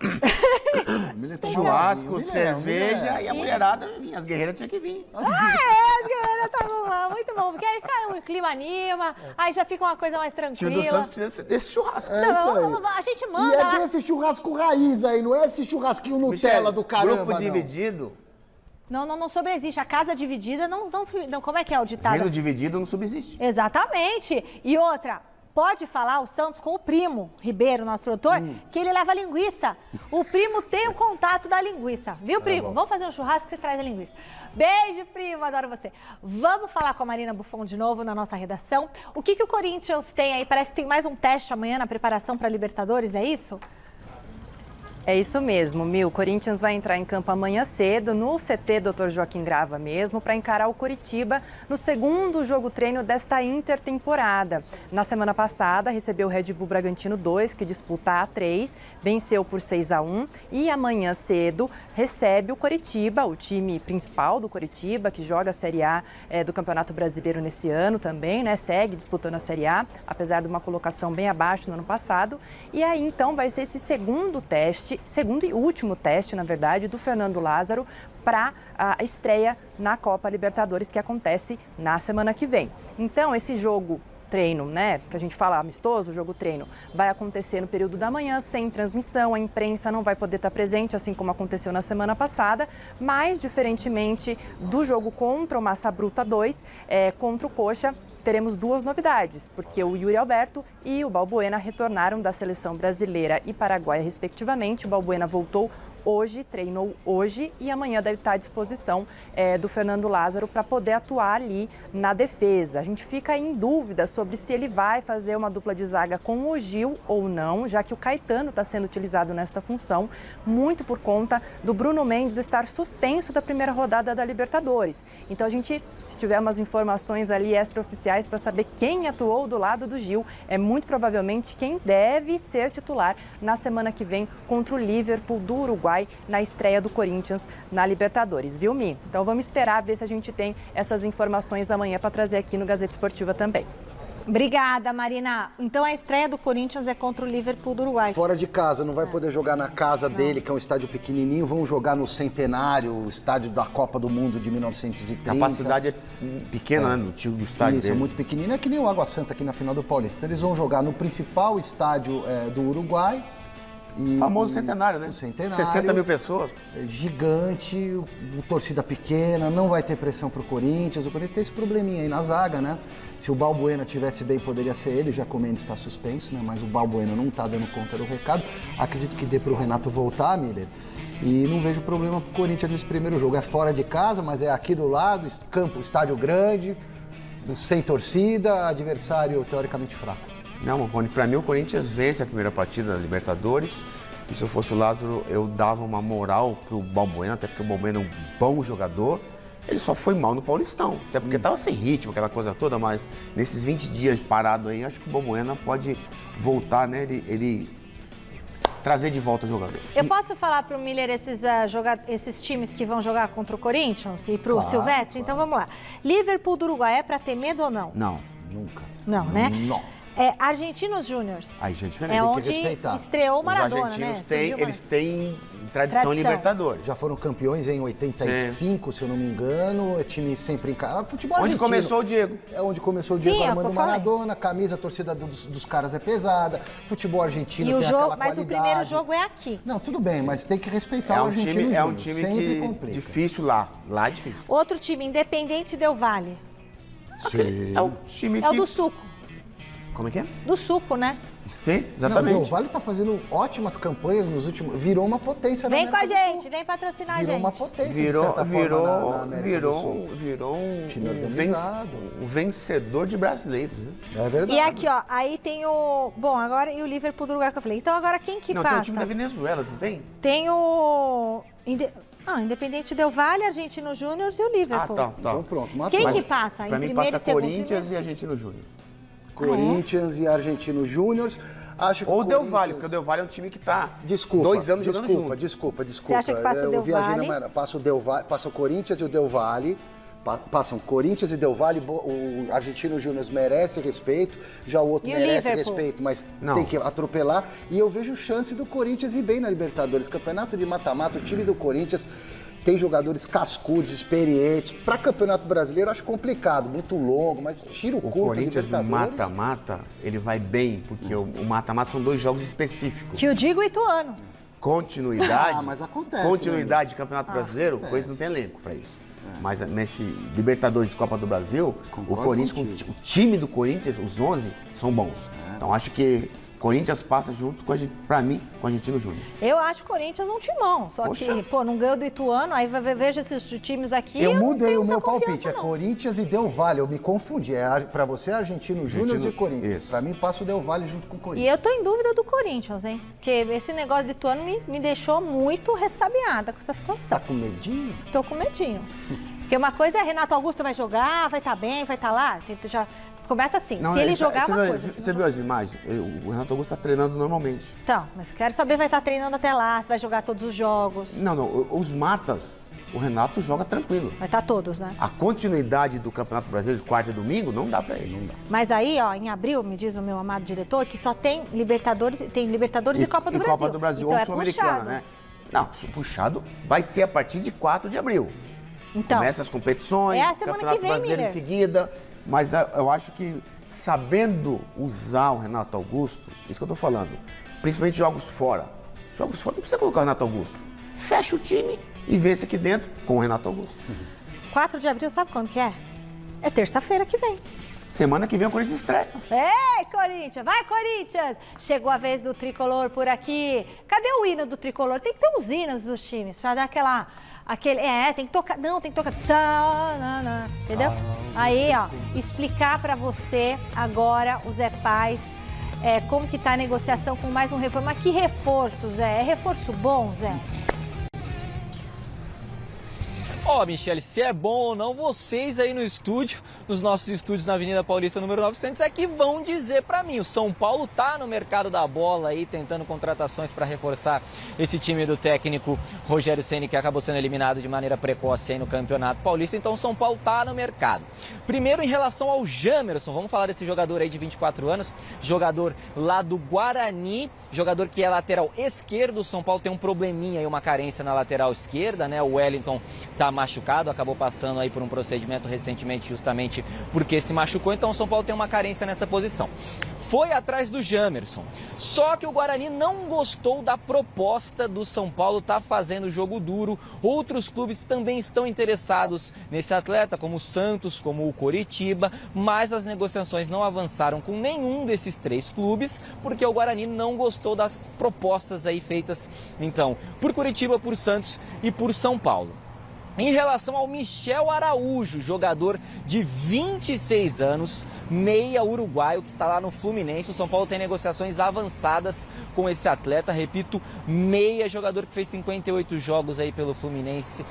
O Miller tomava Churrasco, vinho. Miller, cerveja Miller. e a mulherada vinha. As guerreiras tinham que vir. As guerreiras estavam lá, muito bom. Porque aí fica um clima anima, aí já fica uma coisa mais O time do tranquila. Santos precisa ser desse churrasco. É isso aí. A gente E manda é lá. desse churrasco raiz aí, não é esse churrasquinho Nutella do caramba, Grupo não. dividido, Não sobreexiste. A casa dividida não, como é que é o ditado? reino dividido não subsiste. Exatamente. E outra, pode falar o Santos com o primo Ribeiro, nosso produtor, que ele leva linguiça. O primo tem o contato da linguiça. Viu, primo? Vamos fazer um churrasco que você traz a linguiça. Beijo, primo. Adoro você. Vamos falar com a Marina Buffon de novo na nossa redação. O que o Corinthians tem aí? Parece que tem mais um teste amanhã na preparação para a Libertadores, é isso? É isso mesmo, Mil. O Corinthians vai entrar em campo amanhã cedo no CT Dr. Joaquim Grava mesmo para encarar o Coritiba no segundo jogo-treino desta intertemporada. Na semana passada recebeu o Red Bull Bragantino 2, que disputa a A3, venceu por 6-1 e amanhã cedo recebe o Coritiba, o time principal do Coritiba, que joga a Série A do Campeonato Brasileiro nesse ano também, né? Segue disputando a Série A, apesar de uma colocação bem abaixo no ano passado. E aí então vai ser esse segundo e último teste, na verdade, do Fernando Lázaro para a estreia na Copa Libertadores, que acontece na semana que vem. Então, esse jogo treino, né, que a gente fala amistoso, jogo treino, vai acontecer no período da manhã, sem transmissão, a imprensa não vai poder estar presente, assim como aconteceu na semana passada, mas, diferentemente do jogo contra o Massa Bruta 2, contra o Coxa, teremos duas novidades, porque o Yuri Alberto e o Balbuena retornaram da seleção brasileira e paraguaia, respectivamente. O Balbuena voltou hoje, treinou hoje e amanhã deve estar à disposição do Fernando Lázaro para poder atuar ali na defesa. A gente fica em dúvida sobre se ele vai fazer uma dupla de zaga com o Gil ou não, já que o Caetano está sendo utilizado nesta função, muito por conta do Bruno Mendes estar suspenso da primeira rodada da Libertadores. Então a gente, se tiver umas informações ali extraoficiais para saber quem atuou do lado do Gil, é muito provavelmente quem deve ser titular na semana que vem contra o Liverpool do Uruguai, na estreia do Corinthians na Libertadores, viu, Mi? Então vamos esperar ver se a gente tem essas informações amanhã para trazer aqui no Gazeta Esportiva também. Obrigada, Marina. Então a estreia do Corinthians é contra o Liverpool do Uruguai. Fora de casa, não vai poder jogar na casa dele, que é um estádio pequenininho, vão jogar no Centenário, o estádio da Copa do Mundo de 1930. A capacidade é pequena, né, do estádio Isso, dele. é muito pequenino, é que nem o Água Santa aqui na final do Paulista. Então, eles vão jogar no principal estádio do Uruguai. Famoso Centenário, né? O Centenário. 60 mil pessoas. Gigante, torcida pequena, não vai ter pressão pro Corinthians. O Corinthians tem esse probleminha aí na zaga, né? Se o Balbuena tivesse bem, poderia ser ele. O Giacomendi está suspenso, né? Mas o Balbuena não está dando conta do recado. Acredito que dê pro Renato voltar, Miller. E não vejo problema pro Corinthians nesse primeiro jogo. É fora de casa, mas é aqui do lado, campo, estádio grande, sem torcida, adversário teoricamente fraco. Não, para mim o Corinthians vence a primeira partida da Libertadores. E se eu fosse o Lázaro, eu dava uma moral pro Balbuena, até porque o Balbuena é um bom jogador. Ele só foi mal no Paulistão, até porque estava sem ritmo, aquela coisa toda, mas nesses 20 dias parado aí, acho que o Balbuena pode voltar, né? Ele trazer de volta o jogador. Eu posso falar para o Miller esses times que vão jogar contra o Corinthians e para o Claro, Silvestre? Então vamos lá. Liverpool do Uruguai é para ter medo ou não? Não. Nunca. Não, né? Não. Argentinos Júniors. Aí já é diferente. É tem que onde respeitar. estreou o Maradona, Os argentinos né? eles têm tradição Libertadores. Já foram campeões em 85, se eu não me engano. É time sempre em casa. Futebol Onde argentino. começou o Diego. É onde começou o Sim, Diego é o que Armando eu falei. Maradona, camisa, a torcida dos caras é pesada, futebol argentino E o tem jogo, aquela mas qualidade. o primeiro jogo é aqui. Não, tudo bem, mas tem que respeitar É o um argentino time, Júnior. que Sempre complica. difícil lá. Lá é difícil. Outro time, Independente Del Valle. Sim. É o time É o que do Suco. Como é que é? Do suco, né? Sim, Não, exatamente. o Del Valle tá fazendo ótimas campanhas nos últimos... Virou uma potência na Vem com a América do Sul. gente, vem patrocinar a Virou gente. uma potência, de certa forma, na América do Sul. Virou Time organizado. um vencedor de brasileiros, né? É verdade. E aqui, ó, aí tem o... Bom, agora e o Liverpool do lugar que eu falei. Então agora quem que Não, tem passa? o time da Venezuela, não tem? Tem o... Independente Del Valle, Argentino Júnior e o Liverpool. Tá. Então pronto, matou. Quem Mas que passa? Pra Em mim primeiro passa e segundo? Corinthians Primeiro? e Argentino Júnior. Corinthians e Argentino Júnior. Acho que Ou o o Del Corinthians- Valle, porque o Del Valle é um time que tá Desculpa, 2 anos jogando junto. Desculpa. Você acha que passa o Eu Del viajei Valle? na manhã. Passa o Del Valle, passa o Corinthians e o Del Valle. Passam Corinthians e Del Valle. O Argentino Júnior merece respeito. Já o outro E o merece Liverpool? respeito, mas Não. tem que atropelar. E eu vejo chance do Corinthians ir bem na Libertadores. Campeonato de mata-mata, o time do Corinthians tem jogadores cascudos, experientes. Para Campeonato Brasileiro, eu acho complicado, muito longo, mas tiro O curto, Corinthians no Libertadores. mata-mata, ele vai bem, porque o mata-mata são 2 jogos específicos. Que eu digo Ituano. Continuidade. Ah, mas acontece, Continuidade de Campeonato Brasileiro, acontece. coisa não tem elenco para isso. Mas nesse Libertadores de Copa do Brasil, Concordo o Corinthians, contigo. o time do Corinthians, os 11, são bons. Então acho que Corinthians passa junto com para mim, com o Argentino Júnior. Eu acho o Corinthians um timão. Só Poxa. que, pô, não ganhou do Ituano, aí veja esses times aqui. Eu não mudei tenho o meu muita confiança, palpite, é não. Corinthians e Del Valle. Eu me confundi. Para você, Argentino Júnior e Corinthians. isso. Para mim, passa o Del Valle junto com o E Corinthians. eu tô em dúvida do Corinthians, hein? Porque esse negócio do Ituano me deixou muito ressabiada com essa situação. Tá com medinho? Tô com medinho. Porque uma coisa é Renato Augusto vai jogar, vai estar bem, vai estar lá. Já começa assim. Se ele jogar, uma coisa. Você viu as imagens? O Renato Augusto está treinando normalmente. Então, mas quero saber, vai estar treinando até lá, se vai jogar todos os jogos. Não, os matas, o Renato joga tranquilo. Vai estar todos, né? A continuidade do Campeonato Brasileiro de quarta e domingo não dá para ele. Não dá. Mas aí, ó, em abril, me diz o meu amado diretor, que só tem Libertadores e Copa do Brasil. Copa do Brasil então ou é Sul-Americana, puxado. né? Não, puxado vai ser a partir de 4 de abril. Então, Começa as competições, é a semana Campeonato que vem, Brasileiro Miller. em seguida. Mas eu acho que sabendo usar o Renato Augusto, isso que eu tô falando, principalmente jogos fora. Jogos fora não precisa colocar o Renato Augusto. Fecha o time e vence aqui dentro com o Renato Augusto. 4 de abril, sabe quando que é? É terça-feira que vem. Semana que vem o Corinthians estreia. Ei, Corinthians! Vai, Corinthians! Chegou a vez do tricolor por aqui. Cadê o hino do tricolor? Tem que ter os hinos dos times pra dar tem que tocar. Não, tem que tocar. Entendeu? Aí, ó, explicar pra você agora, o Zé Paz, como que tá a negociação com mais um reforço. Mas que reforço, Zé? É reforço bom, Zé? Ó, Michele, se é bom ou não, vocês aí no estúdio, nos nossos estúdios na Avenida Paulista, número 900, é que vão dizer pra mim. O São Paulo tá no mercado da bola aí, tentando contratações para reforçar esse time do técnico Rogério Ceni, que acabou sendo eliminado de maneira precoce aí no Campeonato Paulista. Então o São Paulo tá no mercado. Primeiro, em relação ao Jamerson, vamos falar desse jogador aí de 24 anos, jogador lá do Guarani, jogador que é lateral esquerdo. O São Paulo tem um probleminha aí, uma carência na lateral esquerda, né? O Wellington tá machucado, acabou passando aí por um procedimento recentemente justamente porque se machucou, então o São Paulo tem uma carência nessa posição. Foi atrás do Jamerson, só que o Guarani não gostou da proposta do São Paulo, tá fazendo jogo duro. Outros clubes também estão interessados nesse atleta, como o Santos, como o Coritiba, mas as negociações não avançaram com nenhum desses 3 clubes, porque o Guarani não gostou das propostas aí feitas, então, por Coritiba, por Santos e por São Paulo. Em relação ao Michel Araújo, jogador de 26 anos, meia uruguaio, que está lá no Fluminense. O São Paulo tem negociações avançadas com esse atleta, repito, meia, jogador que fez 58 jogos aí pelo Fluminense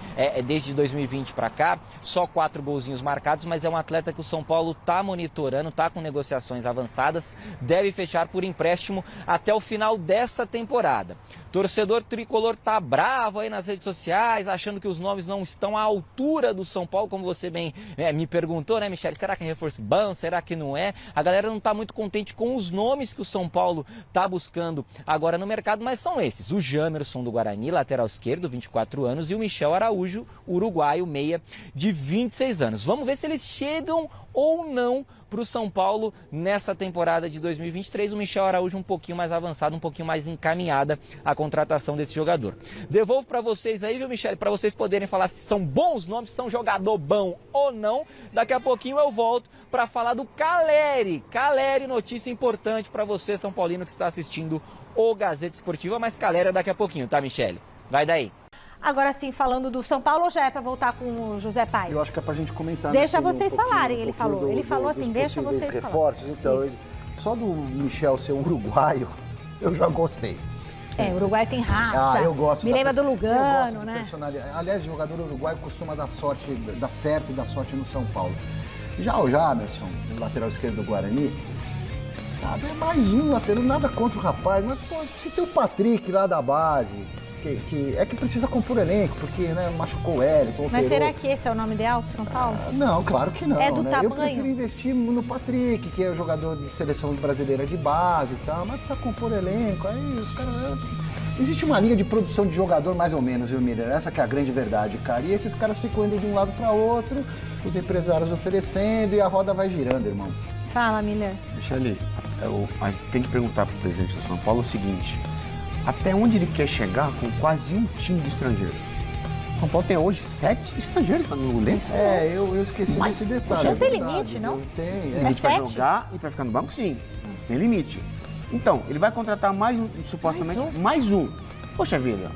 desde 2020 para cá, só 4 golzinhos marcados, mas é um atleta que o São Paulo está monitorando, está com negociações avançadas, deve fechar por empréstimo até o final dessa temporada. Torcedor tricolor tá bravo aí nas redes sociais, achando que os nomes não estão à altura do São Paulo, como você bem me perguntou, né, Michele? Será que é reforço bom? Será que não é? A galera não está muito contente com os nomes que o São Paulo está buscando agora no mercado, mas são esses: o Jamerson do Guarani, lateral esquerdo, 24 anos, e o Michel Araújo, uruguaio, meia, de 26 anos. Vamos ver se eles chegam ou não para o São Paulo nessa temporada de 2023. O Michel Araújo um pouquinho mais avançado, um pouquinho mais encaminhada a contratação desse jogador. Devolvo para vocês aí, viu, Michel? Para vocês poderem falar se são bons nomes, se são jogador bom ou não. Daqui a pouquinho eu volto para falar do Caleri. Caleri, notícia importante para você, São Paulino, que está assistindo o Gazeta Esportiva, mas Caleri é daqui a pouquinho, tá, Michele? Vai daí. Agora sim, falando do São Paulo, ou já é para voltar com o José Paes? Eu acho que é pra gente comentar. Deixa né, vocês falarem, ele falou. Ele falou assim, deixa vocês reforços. falarem. Então, só do Michel ser uruguaio, eu já gostei. É, o Uruguai tem raça. Eu gosto. Me lembra do eu gosto Lugano, de né? personalidade. Aliás, o jogador uruguaio costuma dar certo e dar sorte no São Paulo. Já o Jamerson, o lateral esquerdo do Guarani, sabe, é mais um lateral, nada contra o rapaz, mas pô, se tem o Patrick lá da base, que precisa compor elenco, porque né, machucou o Wellington, Mas operou. será que esse é o nome ideal pro São Paulo? Não, claro que não. É do né? tamanho? Eu prefiro investir no Patrick, que é jogador de seleção brasileira de base e tal, mas precisa compor elenco, aí os caras... Existe uma linha de produção de jogador mais ou menos, viu, Miller? Essa que é a grande verdade, cara. E esses caras ficam indo de um lado para outro, os empresários oferecendo e a roda vai girando, irmão. Fala, Miller. Michele, a gente tem que perguntar para o presidente do São Paulo o seguinte: até onde ele quer chegar com quase um time de estrangeiros? São Paulo tem hoje 7 estrangeiros no elenco. Eu esqueci desse detalhe. não tem verdade, limite, não? Tem, Limite para 7? jogar e para ficar no banco, sim. Tem limite. Então, ele vai contratar mais um, supostamente, mais um. Poxa vida,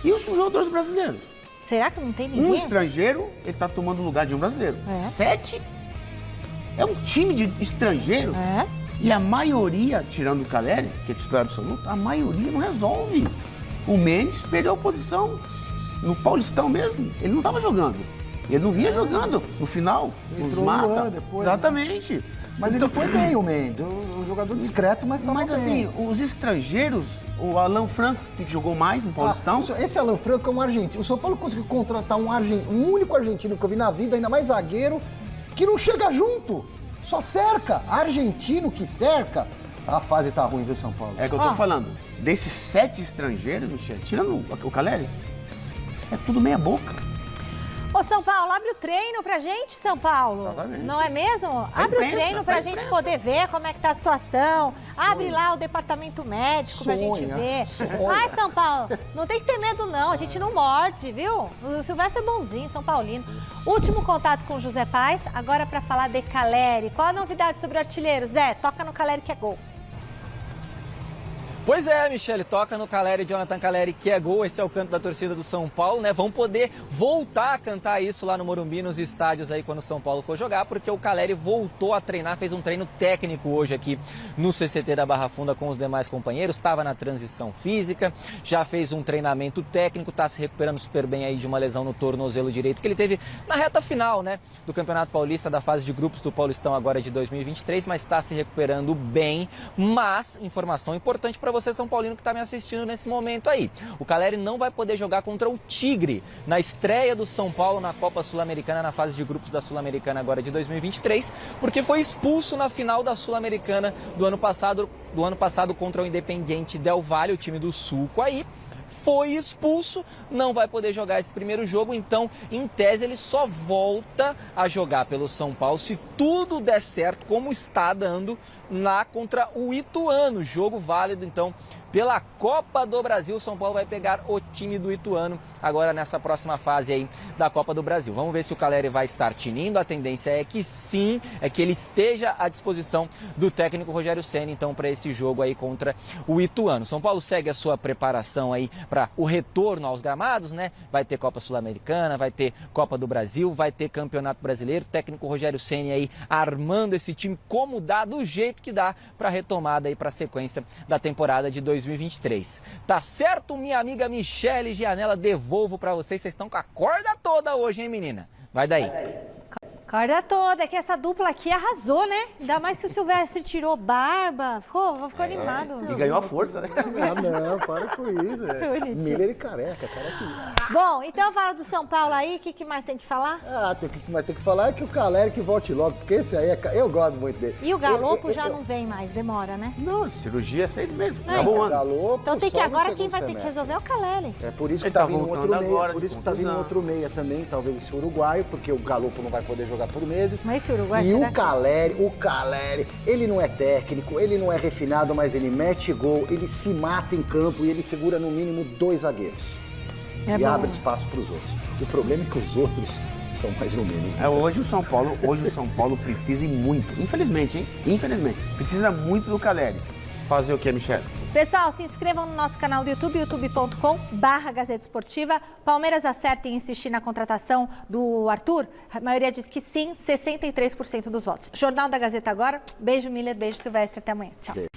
e os jogadores brasileiros? Será que não tem ninguém? Um estrangeiro, ele está tomando o lugar de um brasileiro. É. 7 é um time de estrangeiro. É? E a maioria, tirando o Caleri, que é titular absoluto, a maioria não resolve. O Mendes perdeu a posição. No Paulistão mesmo, ele não estava jogando. Ele não vinha jogando. No final, nos Entrou mata. no ano depois, né? Exatamente. Mas ele foi bem, o Mendes. Um jogador discreto, mas estava Mas bem. assim, os estrangeiros, o Alan Franco, que jogou mais no Paulistão. Esse Alan Franco é um argentino. O São Paulo conseguiu contratar um único argentino que eu vi na vida, ainda mais zagueiro, que não chega junto. Só cerca. Argentino que cerca. A fase tá ruim, viu, São Paulo? É que eu tô falando. Desses 7 estrangeiros, Michel, tirando o Caleri, é tudo meia boca. Ô, São Paulo, abre o treino pra gente, São Paulo. Exatamente. Não é mesmo? Abre o imprensa, treino pra pra gente imprensa. poder ver como é que tá a situação. Abre lá o departamento médico pra gente ver. Ai, São Paulo, não tem que ter medo não, a gente não morde, viu? O Silvestre é bonzinho, São Paulino. Último contato com o José Paes, agora pra falar de Caleri. Qual a novidade sobre o artilheiro? Zé, toca no Caleri que é gol. Pois é, Michele, toca no Caleri, Jonathan Caleri, que é gol. Esse é o canto da torcida do São Paulo, né? Vão poder voltar a cantar isso lá no Morumbi, nos estádios aí, quando o São Paulo for jogar, porque o Caleri voltou a treinar, fez um treino técnico hoje aqui no CCT da Barra Funda com os demais companheiros, estava na transição física, já fez um treinamento técnico, está se recuperando super bem aí de uma lesão no tornozelo direito que ele teve na reta final, né, do Campeonato Paulista, da fase de grupos do Paulistão agora de 2023, mas está se recuperando bem. Mas, informação importante para você, São Paulino, que está me assistindo nesse momento aí. O Caleri não vai poder jogar contra o Tigre na estreia do São Paulo na Copa Sul-Americana, na fase de grupos da Sul-Americana agora de 2023, porque foi expulso na final da Sul-Americana do ano passado contra o Independiente Del Valle, o time do Sulco aí. Foi expulso, não vai poder jogar esse primeiro jogo, então, em tese, ele só volta a jogar pelo São Paulo se tudo der certo, como está dando lá contra o Ituano. Jogo válido, então, pela Copa do Brasil. O São Paulo vai pegar o time do Ituano agora nessa próxima fase aí da Copa do Brasil. Vamos ver se o Caleri vai estar tinindo. A tendência é que sim, é que ele esteja à disposição do técnico Rogério Ceni, então, para esse jogo aí contra o Ituano. São Paulo segue a sua preparação aí para o retorno aos gramados, né? Vai ter Copa Sul-Americana, vai ter Copa do Brasil, vai ter Campeonato Brasileiro. O técnico Rogério Ceni aí armando esse time como dá, do jeito que dá, para a retomada aí, para a sequência da temporada de 2023. Tá certo, minha amiga Michele Gianella? Devolvo para vocês. Vocês estão com a corda toda hoje, hein, menina? Vai daí. Corda toda, é que essa dupla aqui arrasou, né? Ainda mais que o Silvestre tirou barba, ficou animado. E ganhou a força, né? Não, para com isso. Bonitinho. Miller e careca, que... Bom, então fala do São Paulo aí, o que mais tem que falar? O que mais tem que falar é que o Caleri que volte logo, porque esse aí, eu gosto muito dele. E o Galopo já não vem mais, demora, né? Não, cirurgia é 6 meses. Não, Acabou o ano. Galopo, Então tem que só no agora quem segundo vai ter que semestre. resolver é o Caleri. É por isso que Ele tá tá vindo voltando outro meia, agora, por isso de que tá vindo contusão. outro meia também, talvez esse uruguaio, porque o Galopo não vai poder jogar jogar por meses. Mas esse Uruguai, e será o Caleri, ele não é técnico, ele não é refinado, mas ele mete gol, ele se mata em campo e ele segura no mínimo 2 zagueiros. É e bom. abre espaço para os outros. O problema é que os outros são mais ou menos. Né? Hoje o São Paulo precisa e muito, infelizmente, precisa muito do Caleri. Fazer o que, Michele? Pessoal, se inscrevam no nosso canal do YouTube, youtube.com/Gazeta Esportiva. Palmeiras acerta em insistir na contratação do Arthur? A maioria diz que sim, 63% dos votos. Jornal da Gazeta agora. Beijo, Miller. Beijo, Silvestre. Até amanhã. Tchau. Beijo.